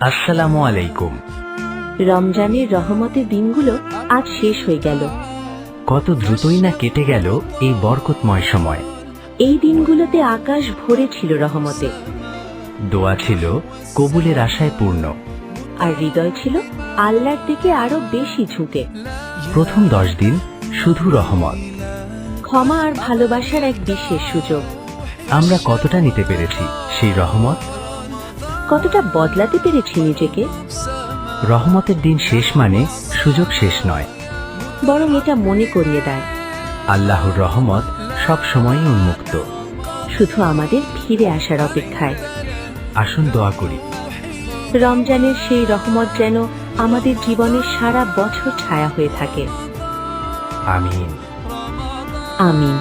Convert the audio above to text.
আসসালামু আলাইকুম। রমজানের রহমতের দিনগুলো আজ শেষ হয়ে গেল। কত দ্রুতই না কেটে গেল এই বরকতময় সময়। এই দিনগুলোতে আকাশ ভরে ছিল রহমতে, দোয়া ছিল কবুলের আশায় পূর্ণ। আর হৃদয় ছিল আল্লাহর দিকে আরো বেশি ঝুঁকে। প্রথম 10 দিন শুধু রহমত। ক্ষমা আর ভালোবাসার এক বিশেষ সুযোগ। আমরা কতটা নিতে পেরেছি সেই রহমত? কতটা বদলাতে পেরেছি নিজেকে? রহমতের দিন শেষ মানে সুযোগ শেষ নয়, বরং এটা মনে করিয়ে দেয় আল্লাহর রহমত সব সময়ই উন্মুক্ত। শুধু আমাদের ফিরে আসার অপেক্ষায়। আসুন দোয়া করি, রমজানের সেই রহমত যেন আমাদের জীবনের সারা বছর ছায়া হয়ে থাকে। আমিন। আমিন।